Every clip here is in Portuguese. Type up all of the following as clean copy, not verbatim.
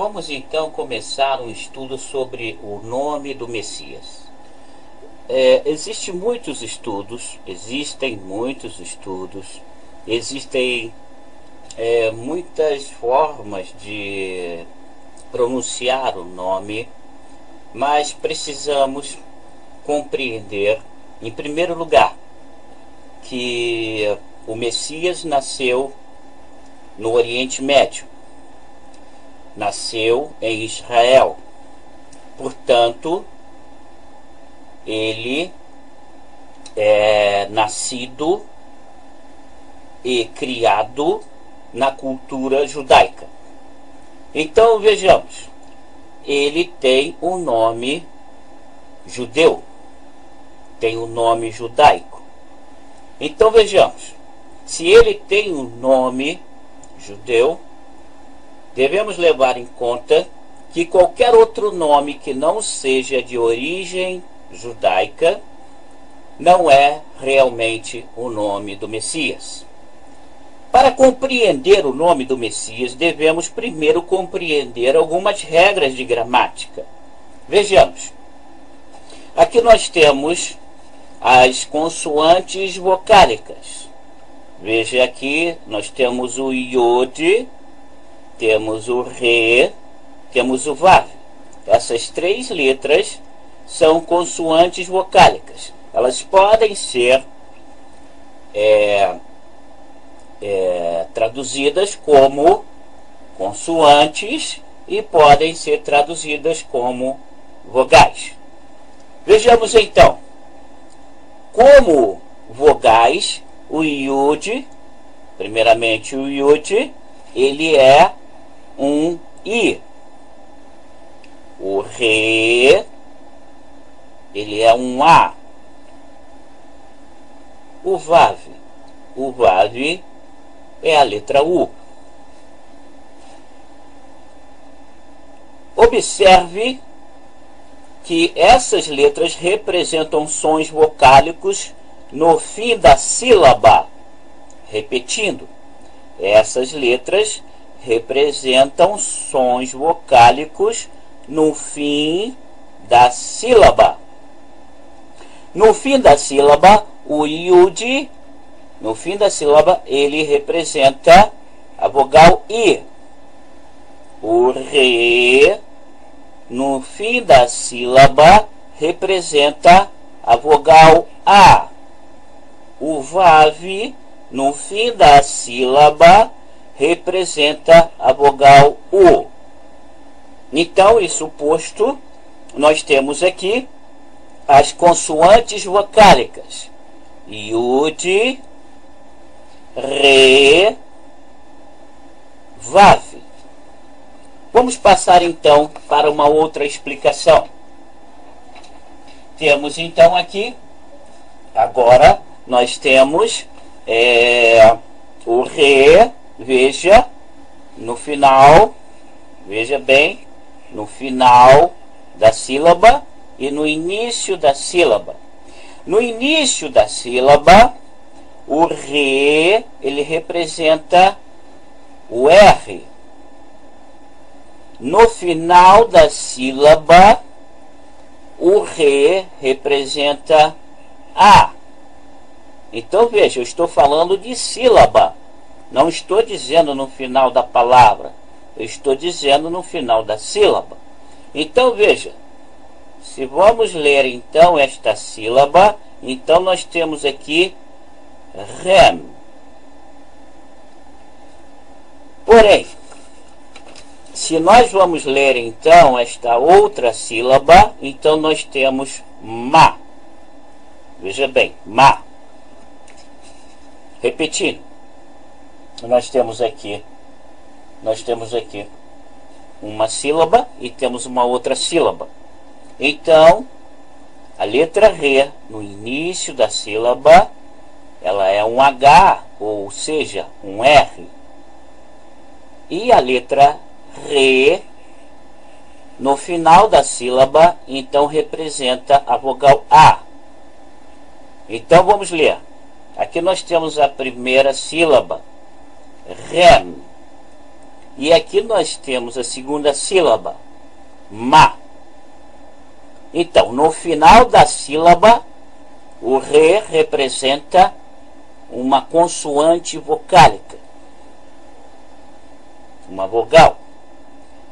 Vamos então começar um estudo sobre o nome do Messias. Existem muitos estudos, existem muitas formas de pronunciar o nome, mas precisamos compreender, em primeiro lugar, que o Messias nasceu no Oriente Médio, nasceu em Israel, portanto, ele é nascido e criado na cultura judaica. Então vejamos, ele tem um nome judeu, tem um nome judaico. Então vejamos, se ele tem um nome judeu, devemos levar em conta que qualquer outro nome que não seja de origem judaica não é realmente o nome do Messias. Para compreender o nome do Messias, devemos primeiro compreender algumas regras de gramática. Vejamos, aqui nós temos as consoantes vocálicas. Veja aqui, nós temos o Yod, temos o Re, temos o Vav. Essas três letras são consoantes vocálicas. Elas podem ser traduzidas como consoantes e podem ser traduzidas como vogais. Vejamos então, como vogais, o Yud, primeiramente o Yud, ele é um I. O Re, ele é um A. O Vav é a letra U. Observe que essas letras representam sons vocálicos no fim da sílaba. Repetindo, essas letras representam sons vocálicos no fim da sílaba. No fim da sílaba, o Yud, no fim da sílaba, ele representa a vogal I. O Re, no fim da sílaba, representa a vogal A. O Vav, no fim da sílaba, representa a vogal U. Então, isso posto, nós temos aqui as consoantes vocálicas. Yud, Re, Vav. Vamos passar então para uma outra explicação. Temos então aqui, agora nós temos o Re, veja, no final, veja bem, no final da sílaba e no início da sílaba. No início da sílaba, o Re, ele representa o R. No final da sílaba, o Re representa A. Então veja, eu estou falando de sílaba. Não estou dizendo no final da palavra. Eu estou dizendo no final da sílaba. Então veja, se vamos ler então esta sílaba, então nós temos aqui Rem. Porém, se nós vamos ler então esta outra sílaba, então nós temos Ma. Veja bem, Ma. Repetindo, nós temos aqui uma sílaba e temos uma outra sílaba. Então, a letra Re, no início da sílaba, ela é um H, ou seja, um R. E a letra Re, no final da sílaba, então representa a vogal A. Então vamos ler. Aqui nós temos a primeira sílaba, Rem. E aqui nós temos a segunda sílaba, ma. Então, no final da sílaba, o re representa uma consoante vocálica, uma vogal.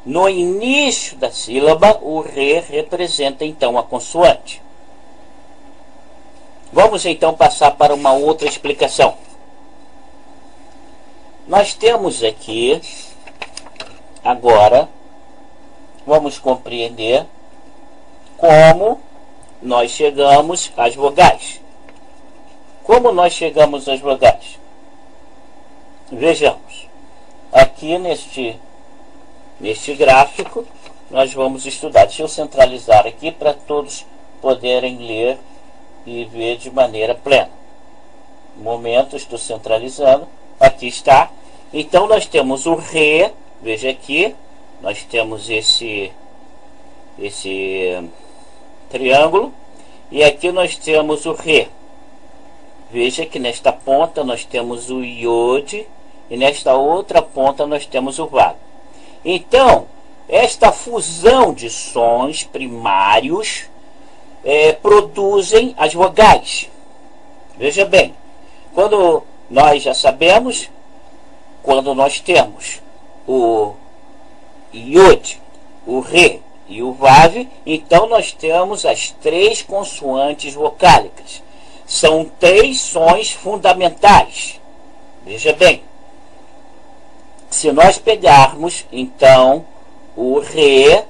No início da sílaba, o re representa então a consoante. Vamos então passar para uma outra explicação. Nós temos aqui, agora, vamos compreender como nós chegamos às vogais. Como nós chegamos às vogais? Vejamos. Aqui neste gráfico, nós vamos estudar. Deixa eu centralizar aqui para todos poderem ler e ver de maneira plena. Momento, estou centralizando. Aqui está. Então nós temos o re. Veja aqui. Nós temos esse triângulo. E aqui nós temos o re. Veja que nesta ponta nós temos o iode. E nesta outra ponta nós temos o vav. Então, esta fusão de sons primários produzem as vogais. Veja bem, quando nós já sabemos, quando nós temos o iode, o re e o vav, então nós temos as três consoantes vocálicas. São três sons fundamentais. Veja bem, se nós pegarmos então o re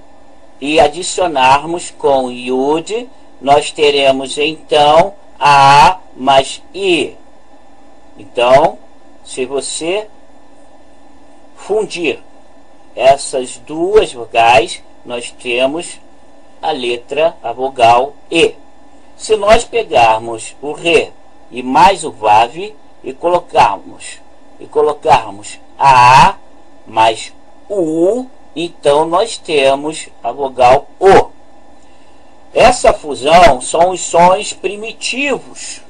e adicionarmos com o iud, nós teremos então a mais i. Então, se você fundir essas duas vogais, nós temos a vogal e. Se nós pegarmos o re e mais o vav e colocarmos a mais u, então nós temos a vogal o. Essa fusão são os sons primitivos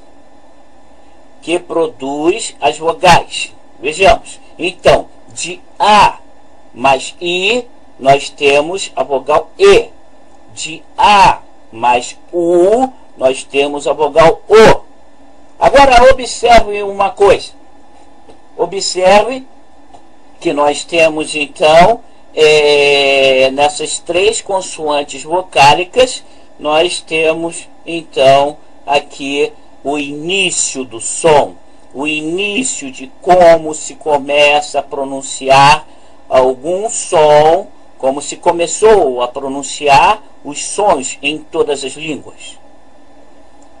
que produz as vogais. Vejamos. Então, de a mais i, nós temos a vogal e. De a mais u, nós temos a vogal o. Agora, observe uma coisa. Observe que nós temos, então, nessas três consoantes vocálicas, nós temos, então, aqui o início do som, o início de como se começa a pronunciar algum som, como se começou a pronunciar os sons em todas as línguas.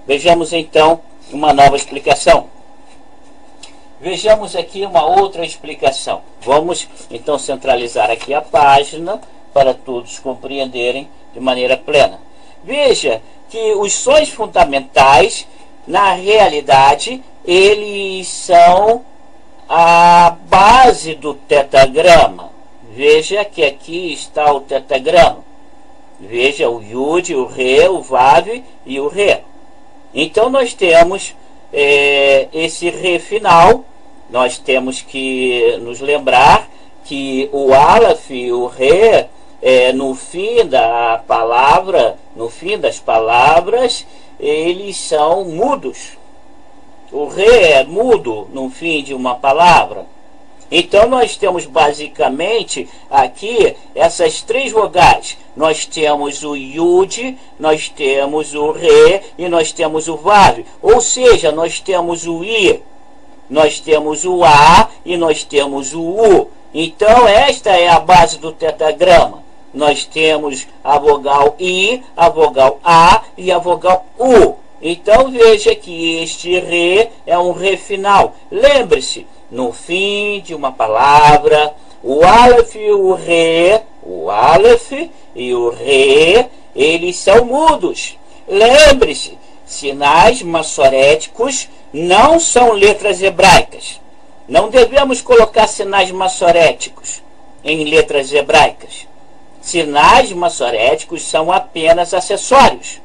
Vejamos, então, uma nova explicação. Vejamos aqui uma outra explicação. Vamos, então, centralizar aqui a página para todos compreenderem de maneira plena. Veja que os sons fundamentais, na realidade, eles são a base do tetagrama. Veja que aqui está o tetagrama. Veja o iud, o re, o vav e o re. Então nós temos esse re final. Nós temos que nos lembrar que o aleph e o re, no fim da palavra, no fim das palavras, eles são mudos. O re é mudo no fim de uma palavra. Então nós temos basicamente aqui essas três vogais. Nós temos o iud, nós temos o re e nós temos o vav. Ou seja, nós temos o i, nós temos o a e nós temos o u. Então esta é a base do tetagrama. Nós temos a vogal i, a vogal a e a vogal u. Então veja que este re é um re final. Lembre-se, no fim de uma palavra, o aleph e o re, eles são mudos. Lembre-se, sinais massoréticos não são letras hebraicas. Não devemos colocar sinais massoréticos em letras hebraicas. Sinais massoréticos são apenas acessórios,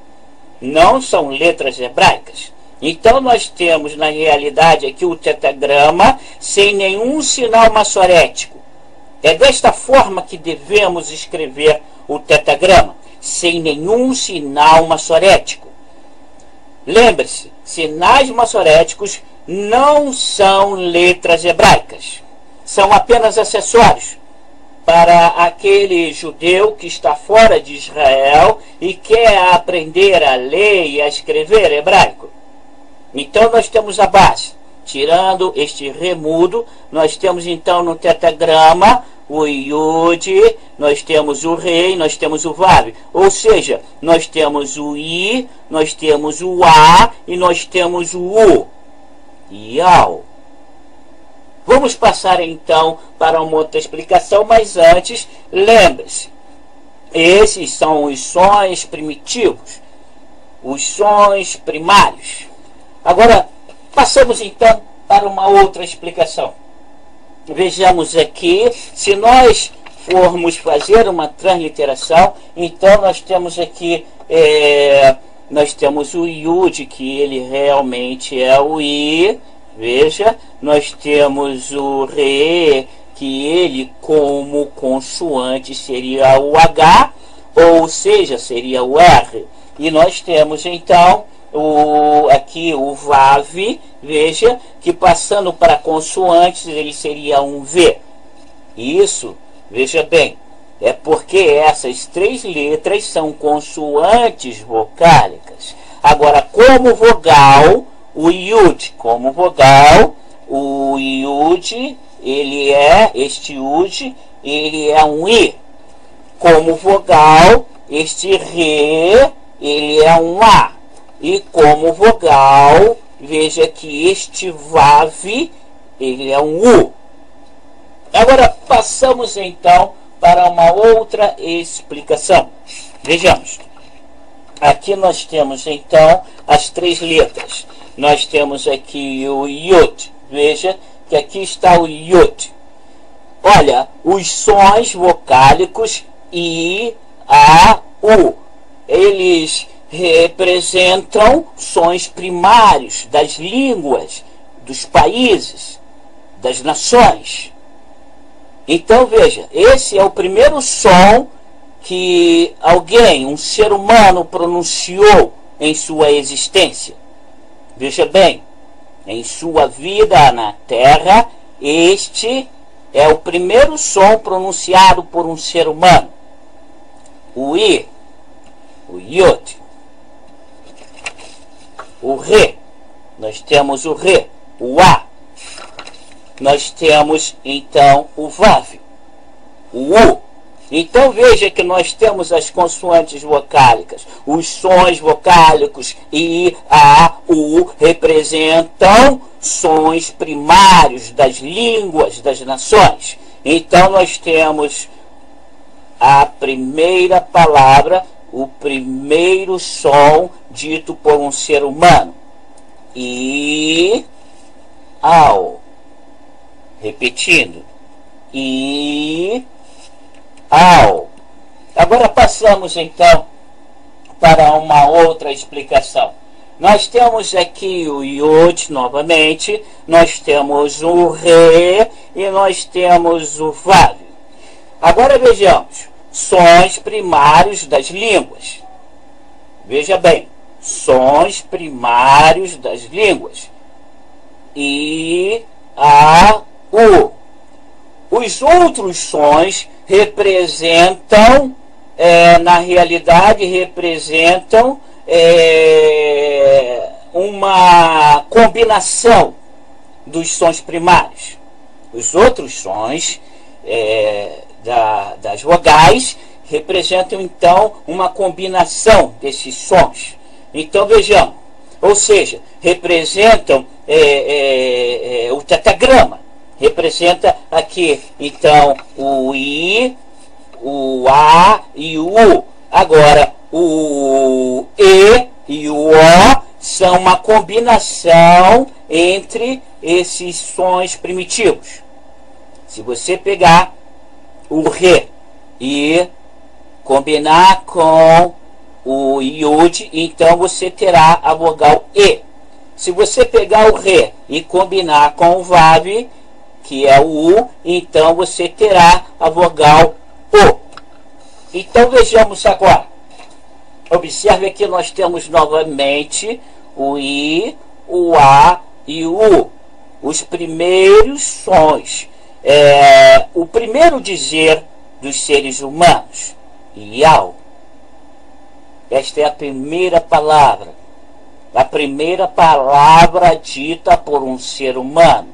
não são letras hebraicas. Então nós temos na realidade aqui o tetagrama sem nenhum sinal massorético. É desta forma que devemos escrever o tetragrama, sem nenhum sinal maçorético. Lembre-se, sinais maçoréticos não são letras hebraicas. São apenas acessórios para aquele judeu que está fora de Israel e quer aprender a ler e a escrever hebraico. Então nós temos a base. Tirando este remudo, nós temos então no tetragrama o Yud, nós temos o Rei, nós temos o Vav. Ou seja, nós temos o I, nós temos o A e nós temos o U. Yau. Vamos passar então para uma outra explicação, mas antes, lembre-se, esses são os sons primitivos, os sons primários. Agora, passamos então para uma outra explicação. Vejamos aqui, se nós formos fazer uma transliteração, então nós temos aqui, nós temos o Yud, que ele realmente é o I. Veja, nós temos o Re, que ele como consoante seria o H, ou seja, seria o R. E nós temos então aqui o Vav, veja, que passando para consoantes ele seria um V. Isso, veja bem, é porque essas três letras são consoantes vocálicas. Agora, como vogal, o Yud, como vogal, o Yud, este Yud, ele é um I. Como vogal, este Re, ele é um A. E como vogal, veja que este Vav, ele é um U. Agora, passamos então para uma outra explicação. Vejamos. Aqui nós temos então as três letras. Nós temos aqui o Yud. Veja que aqui está o Yud. Olha, os sons vocálicos I, A, U. Eles representam sons primários das línguas, dos países, das nações. Então veja, esse é o primeiro som que alguém, um ser humano, pronunciou em sua existência. Veja bem, em sua vida na Terra, este é o primeiro som pronunciado por um ser humano. O I, o Yud, o Re, nós temos o Re, o A, nós temos então o Vav, o U. Então veja que nós temos as consoantes vocálicas, os sons vocálicos I, A, U representam sons primários das línguas das nações. Então nós temos a primeira palavra, o primeiro som dito por um ser humano. I, ao. Repetindo. I, ao. Agora passamos então para uma outra explicação. Nós temos aqui o Yud novamente, nós temos o Re e nós temos o Vav. Agora vejamos, sons primários das línguas. Veja bem, sons primários das línguas. I, A, U. Os outros sons representam, na realidade, representam uma combinação dos sons primários. Os outros sons das vogais representam, então, uma combinação desses sons. Então, vejamos, ou seja, representam o tetragrama. Representa aqui, então, o I, o A e o U. Agora, o E e o O são uma combinação entre esses sons primitivos. Se você pegar o Re e combinar com o Yud, então você terá a vogal E. Se você pegar o Re e combinar com o Vav, que é o U, então você terá a vogal O. Então vejamos agora. Observe que nós temos novamente o I, o A e o U. Os primeiros sons. O primeiro dizer dos seres humanos. Iau. Esta é a primeira palavra. A primeira palavra dita por um ser humano.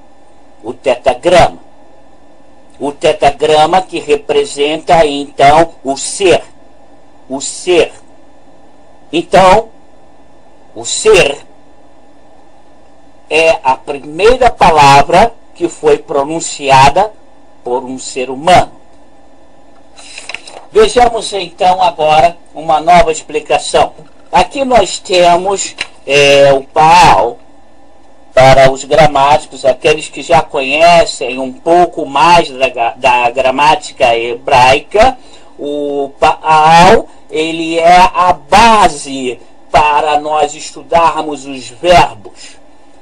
O tetagrama. O tetagrama que representa, então, o ser. O ser. Então, o ser é a primeira palavra que foi pronunciada por um ser humano. Vejamos, então, agora uma nova explicação. Aqui nós temos o Paal. Para os gramáticos, aqueles que já conhecem um pouco mais da gramática hebraica, o Paal, ele é a base para nós estudarmos os verbos.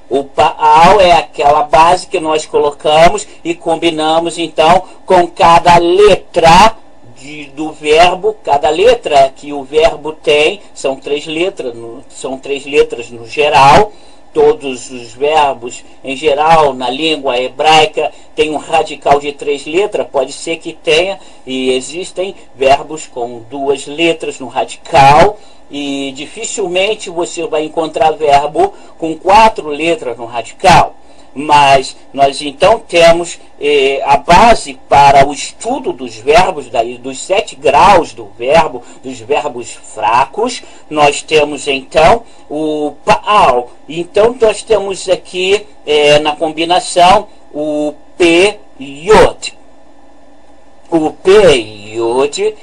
O Paal é aquela base que nós colocamos e combinamos, então, com cada letra do verbo. Cada letra que o verbo tem, são três letras no geral. Todos os verbos, em geral, na língua hebraica, tem um radical de 3 letras. Pode ser que tenha, e existem verbos com 2 letras no radical, e dificilmente você vai encontrar verbo com 4 letras no radical. Mas nós então temos a base para o estudo dos verbos, dos 7 graus do verbo, dos verbos fracos. Nós temos então o Paal. Então nós temos aqui na combinação o P-Yod. O P-Yod,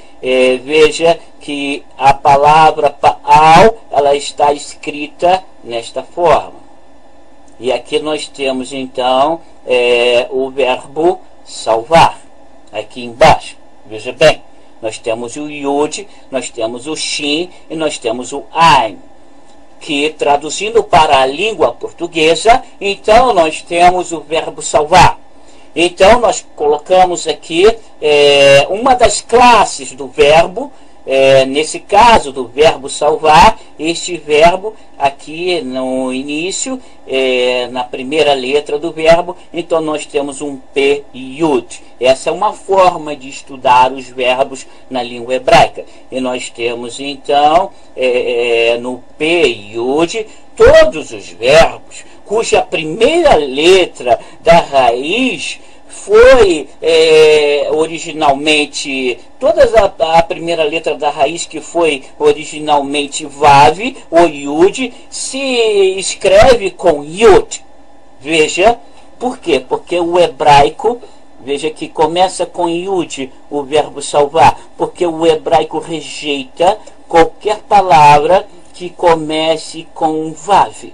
veja que a palavra Paal, ela está escrita nesta forma. E aqui nós temos, então, o verbo salvar, aqui embaixo. Veja bem, nós temos o Yud, nós temos o Shin e nós temos o Ain, que, traduzindo para a língua portuguesa, então nós temos o verbo salvar. Então, nós colocamos aqui uma das classes do verbo. Nesse caso do verbo salvar, este verbo aqui no início, na primeira letra do verbo, então nós temos um P-Yud. Essa é uma forma de estudar os verbos na língua hebraica. E nós temos então no P-Yud todos os verbos cuja primeira letra da raiz foi originalmente, a primeira letra da raiz que foi originalmente Vav, ou Yud, se escreve com Yud. Veja, por quê? Porque o hebraico, veja que começa com Yud, o verbo salvar, porque o hebraico rejeita qualquer palavra que comece com Vav.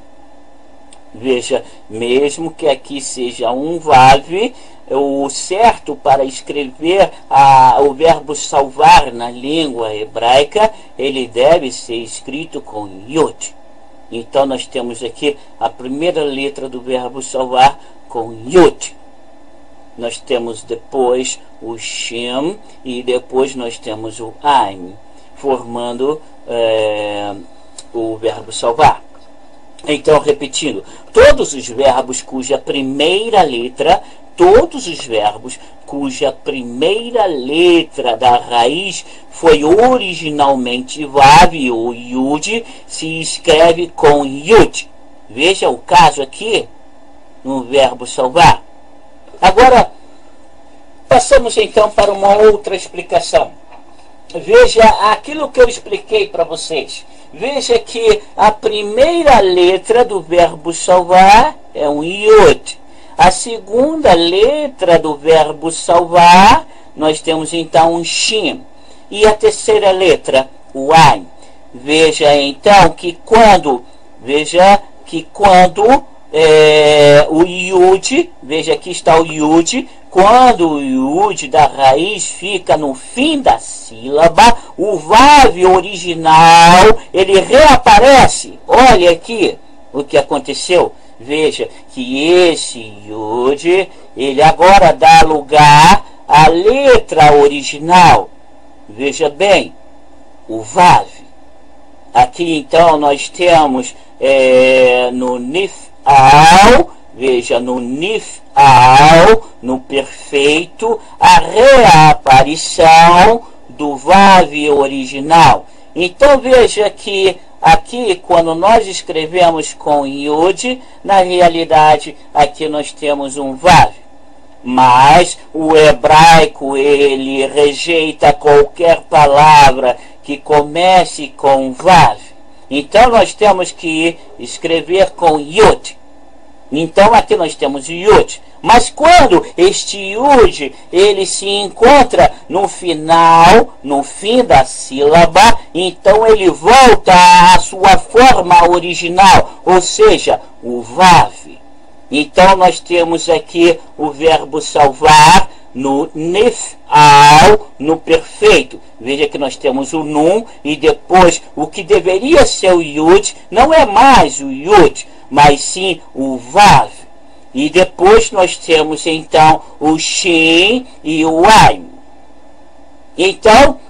Veja, mesmo que aqui seja um Vav, o certo para escrever o verbo salvar na língua hebraica, ele deve ser escrito com Yod. Então nós temos aqui a primeira letra do verbo salvar com Yod. Nós temos depois o Shem e depois nós temos o Ain, formando o verbo salvar. Então, repetindo, todos os verbos cuja primeira letra da raiz foi originalmente Vav ou Yud, se escreve com Yud. Veja o caso aqui no verbo salvar. Agora, passamos então para uma outra explicação. Veja aquilo que eu expliquei para vocês. Veja que a primeira letra do verbo salvar é um Yud. A segunda letra do verbo salvar, nós temos então um Shin. E a terceira letra, o Ain. Veja então que quando o Yud, veja aqui está o Yud, quando o Yud da raiz fica no fim da sílaba, o Vav original, ele reaparece. Olha aqui o que aconteceu. Veja que esse Yud, ele agora dá lugar à letra original. Veja bem, o Vav. Aqui então nós temos no Nif'al, veja, no Nif'al, no perfeito, a reaparição do Vav original. Então veja que aqui, quando nós escrevemos com Yud, na realidade aqui nós temos um Vav. Mas o hebraico, ele rejeita qualquer palavra que comece com Vav. Então nós temos que escrever com Yud. Então aqui nós temos Yud. Mas quando este Yud, ele se encontra no final, no fim da sílaba, então ele volta à sua forma original, ou seja, o Vav. Então nós temos aqui o verbo salvar no Nif'al, no perfeito. Veja que nós temos o Nun e depois o que deveria ser o Yud, não é mais o Yud, mas sim o Vav. E depois nós temos então o Shin e o Ain. Então,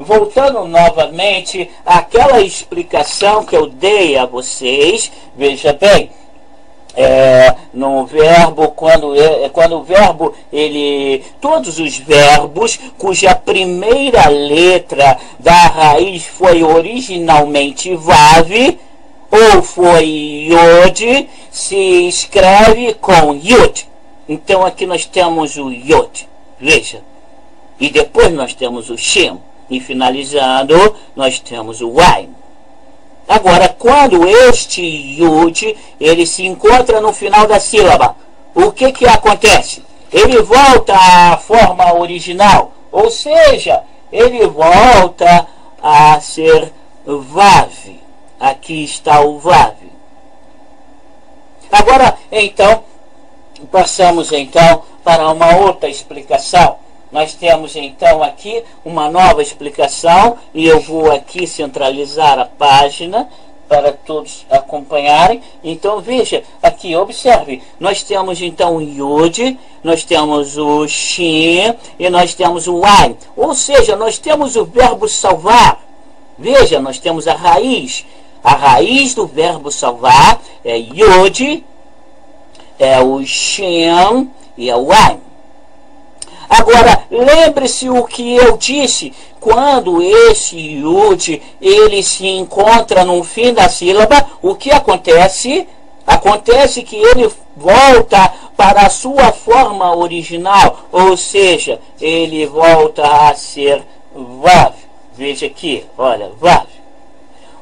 voltando novamente àquela explicação que eu dei a vocês, veja bem, no verbo, quando o verbo, todos os verbos cuja primeira letra da raiz foi originalmente Vav, ou foi Yod, se escreve com Yud. Então aqui nós temos o Yod, veja. E depois nós temos o Shem. E finalizando, nós temos o Ain. Agora, quando este Yud, ele se encontra no final da sílaba, o que que acontece? Ele volta à forma original, ou seja, ele volta a ser Vav. Aqui está o Vav. Agora, então, passamos então para uma outra explicação. Nós temos então aqui uma nova explicação e eu vou aqui centralizar a página para todos acompanharem. Então veja, aqui observe, nós temos então o Yud, nós temos o Shin e nós temos o Ain. Ou seja, nós temos o verbo salvar. Veja, nós temos a raiz. A raiz do verbo salvar é Yud, é o Shin e é o Ain. Agora, lembre-se o que eu disse, quando esse Yud, ele se encontra no fim da sílaba, o que acontece? Acontece que ele volta para a sua forma original, ou seja, ele volta a ser Vav. Veja aqui, olha, Vav.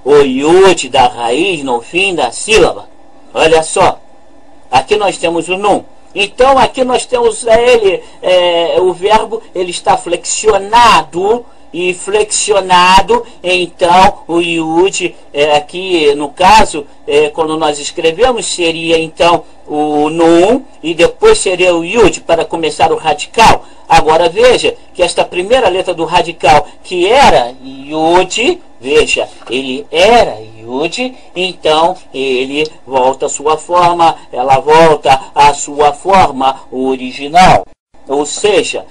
O Yud da raiz no fim da sílaba. Olha só, aqui nós temos o Nun. Então aqui nós temos o verbo, ele está flexionado, e flexionado, então o Yud, aqui no caso, quando nós escrevemos, seria então o Nun, e depois seria o Yud, para começar o radical. Agora veja que esta primeira letra do radical, que era Yud, veja, ele era Yud, então ele volta à sua forma, ela volta à sua forma original, ou seja,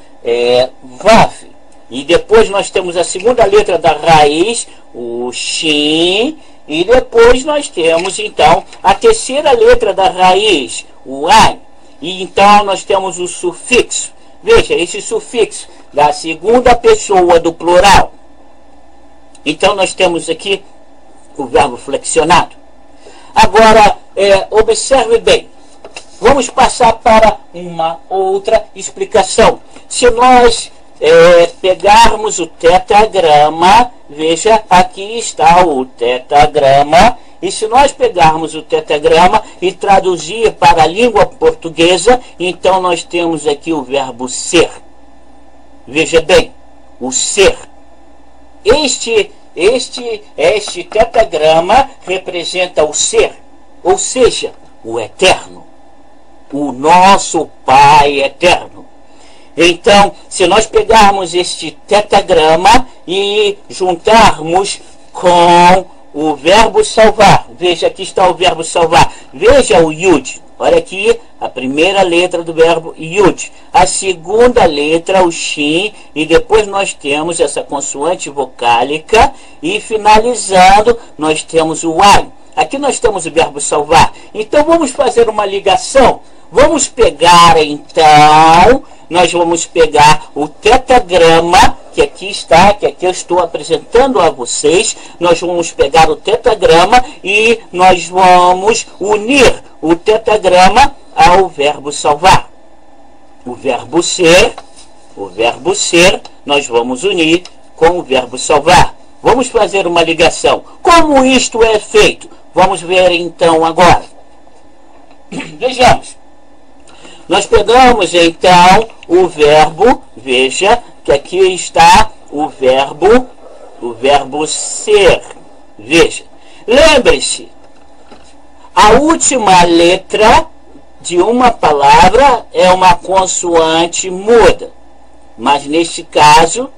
Vav. E depois nós temos a segunda letra da raiz, o Shin, e depois nós temos então a terceira letra da raiz, o Ain. E então nós temos o sufixo. Veja, esse sufixo da segunda pessoa do plural. Então nós temos aqui o verbo flexionado. Agora, observe bem. Vamos passar para uma outra explicação. Se nós pegarmos o tetagrama, veja, aqui está o tetagrama, e se nós pegarmos o tetagrama e traduzir para a língua portuguesa, então nós temos aqui o verbo ser. Veja bem, o ser. Este tetagrama representa o ser, ou seja, o eterno, o nosso Pai eterno. Então, se nós pegarmos este tetagrama e juntarmos com o verbo salvar, veja, aqui está o verbo salvar, veja o Yud, olha aqui a primeira letra do verbo yud, a segunda letra, o shin, e depois nós temos essa consoante vocálica, e finalizando nós temos o ain. Aqui nós temos o verbo salvar. Então vamos fazer uma ligação. Vamos pegar então, nós vamos pegar o tetragrama, que aqui está, que aqui eu estou apresentando a vocês. Nós vamos pegar o tetragrama e nós vamos unir o tetragrama ao verbo salvar. O verbo ser, nós vamos unir com o verbo salvar. Vamos fazer uma ligação. Como isto é feito? Vamos ver então agora. Vejamos. Nós pegamos então o verbo, veja que aqui está o verbo ser. Veja. Lembre-se, a última letra de uma palavra é uma consoante muda. Mas neste caso,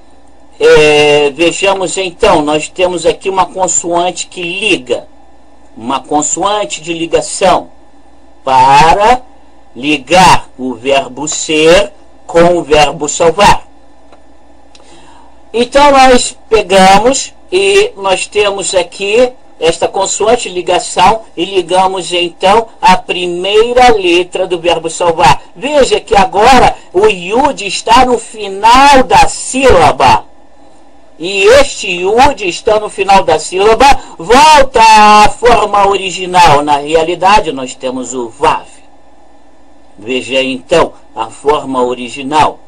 vejamos então, nós temos aqui uma consoante que liga. Uma consoante de ligação para ligar o verbo ser com o verbo salvar. Então nós pegamos e nós temos aqui esta consoante de ligação e ligamos então a primeira letra do verbo salvar. Veja que agora o yud está no final da sílaba. E este yud está no final da sílaba, volta à forma original. Na realidade nós temos o vav. Veja então a forma original.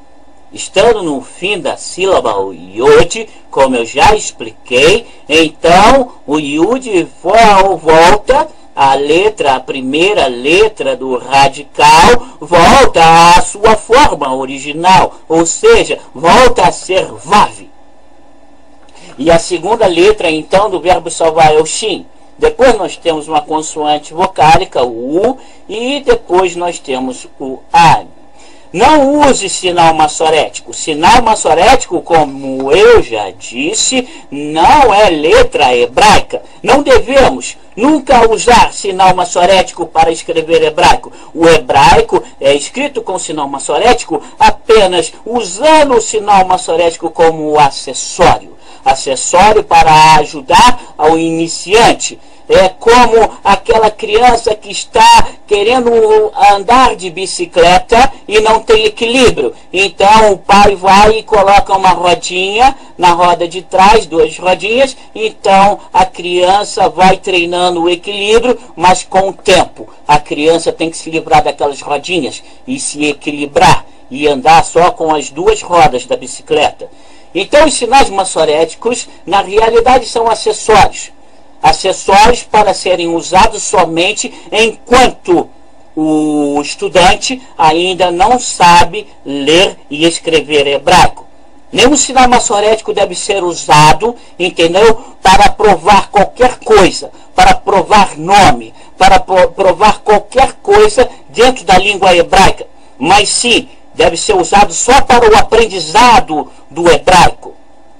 Estando no fim da sílaba o yud, como eu já expliquei, então o yud volta a primeira letra do radical, volta à sua forma original, ou seja, volta a ser vav. E a segunda letra, então, do verbo salvar é o shin. Depois nós temos uma consoante vocálica, o u, e depois nós temos o an. Não use sinal massorético. Sinal massorético, como eu já disse, não é letra hebraica. Não devemos nunca usar sinal massorético para escrever hebraico. O hebraico é escrito com sinal massorético apenas usando o sinal massorético como acessório. Acessório para ajudar ao iniciante. É como aquela criança que está querendo andar de bicicleta e não tem equilíbrio. Então o pai vai e coloca uma rodinha na roda de trás, 2 rodinhas. Então a criança vai treinando o equilíbrio, mas com o tempo. A criança tem que se livrar daquelas rodinhas e se equilibrar e andar só com as 2 rodas da bicicleta. Então os sinais massoréticos, na realidade, são acessórios. Acessórios para serem usados somente enquanto o estudante ainda não sabe ler e escrever hebraico. Nenhum sinal massorético deve ser usado, entendeu? Para provar qualquer coisa, para provar nome, para provar qualquer coisa dentro da língua hebraica. Mas sim, deve ser usado só para o aprendizado do hebraico,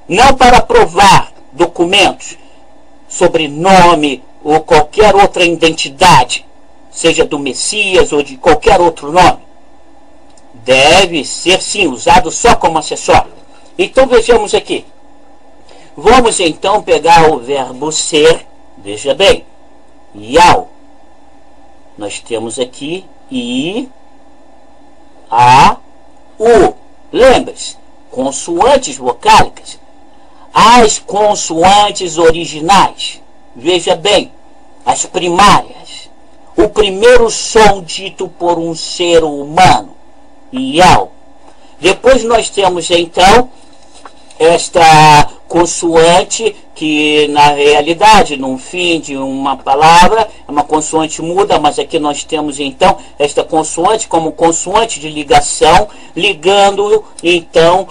não para provar documentos, sobrenome ou qualquer outra identidade, seja do Messias ou de qualquer outro nome. Deve ser sim usado só como acessório. Então vejamos aqui. Vamos então pegar o verbo ser, veja bem, yau. Nós temos aqui i, a, u. Lembre-se, consoantes vocálicas. As consoantes originais, veja bem, as primárias, o primeiro som dito por um ser humano, iau. Depois nós temos então esta consoante que na realidade no fim de uma palavra é uma consoante muda, mas aqui nós temos então esta consoante como consoante de ligação, ligando então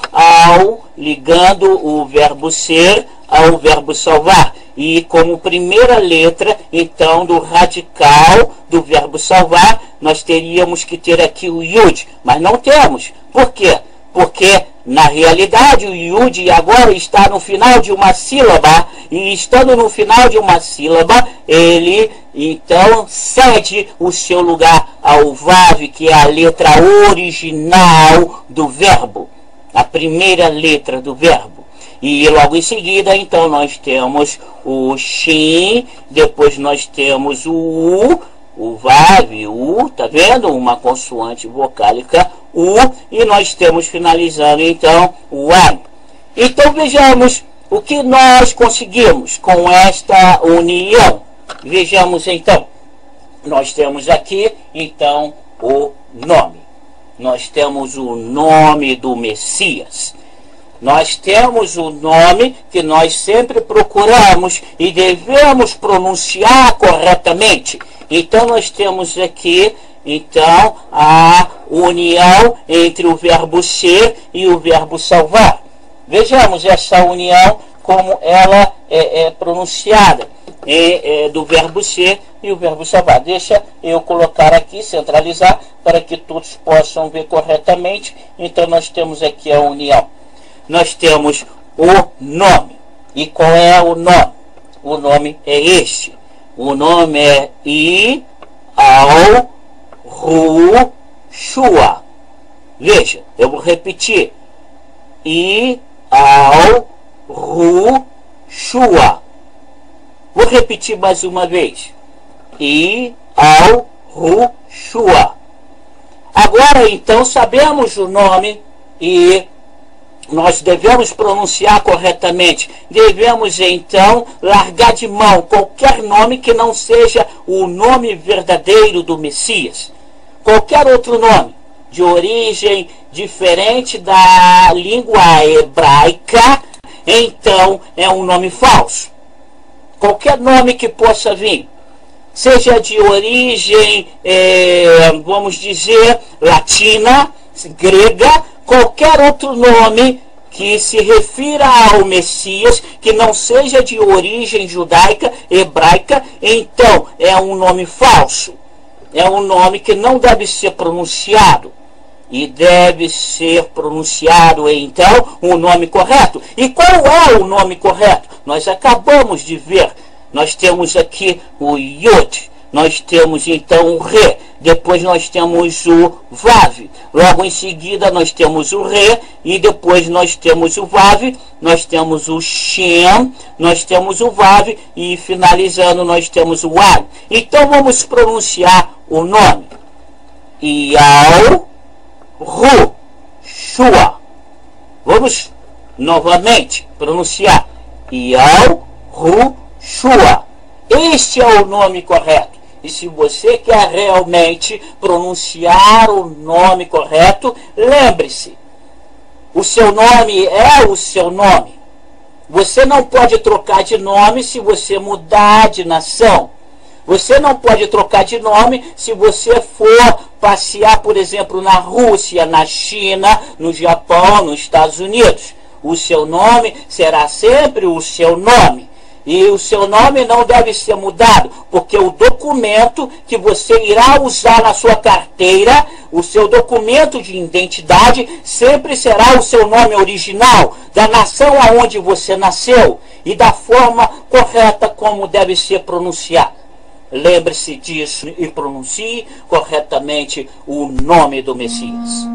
ligando o verbo ser ao verbo salvar. E como primeira letra então do radical do verbo salvar, nós teríamos que ter aqui o yud, mas não temos. Por quê? Porque na realidade o yud agora está no final de uma sílaba, e estando no final de uma sílaba, ele então cede o seu lugar ao VAV, que é a letra original do verbo, a primeira letra do verbo. E logo em seguida, então, nós temos o shin, depois nós temos o VAV, o, tá vendo? Uma consoante vocálica, U, e nós temos finalizando, então, o an. Então, vejamos o que nós conseguimos com esta união. Vejamos, então, nós temos aqui, então, o nome. Nós temos o nome do Messias. Nós temos o nome que nós sempre procuramos e devemos pronunciar corretamente. Então, nós temos aqui, então, a união entre o verbo ser e o verbo salvar. Vejamos essa união, como ela é pronunciada, do verbo ser e o verbo salvar. Deixa eu colocar aqui, centralizar, para que todos possam ver corretamente. Então, nós temos aqui a união. Nós temos o nome. E qual é o nome? O nome é este. O nome é Yahushua. Veja, eu vou repetir. Yahushua. Vou repetir mais uma vez. Yahushua. Agora, então, sabemos o nome e nós devemos pronunciar corretamente. Devemos, então, largar de mão qualquer nome que não seja o nome verdadeiro do Messias. Qualquer outro nome de origem diferente da língua hebraica, então, é um nome falso. Qualquer nome que possa vir, seja de origem, vamos dizer, latina, grega, qualquer outro nome que se refira ao Messias, que não seja de origem judaica, hebraica, então é um nome falso. É um nome que não deve ser pronunciado. E deve ser pronunciado, então, o nome correto. E qual é o nome correto? Nós acabamos de ver. Nós temos aqui o Yod. Nós temos, então, o Re. Depois nós temos o Vav. Logo em seguida nós temos o Re. E depois nós temos o Vav. Nós temos o Shem. Nós temos o Vav. E finalizando nós temos o An. Então vamos pronunciar o nome. Yahushua. Vamos novamente pronunciar. Yahushua. Este é o nome correto. E se você quer realmente pronunciar o nome correto, lembre-se, o seu nome é o seu nome. Você não pode trocar de nome se você mudar de nação. Você não pode trocar de nome se você for passear, por exemplo, na Rússia, na China, no Japão, nos Estados Unidos. O seu nome será sempre o seu nome. E o seu nome não deve ser mudado, porque o documento que você irá usar na sua carteira, o seu documento de identidade, sempre será o seu nome original, da nação aonde você nasceu e da forma correta como deve ser pronunciado. Lembre-se disso e pronuncie corretamente o nome do Messias.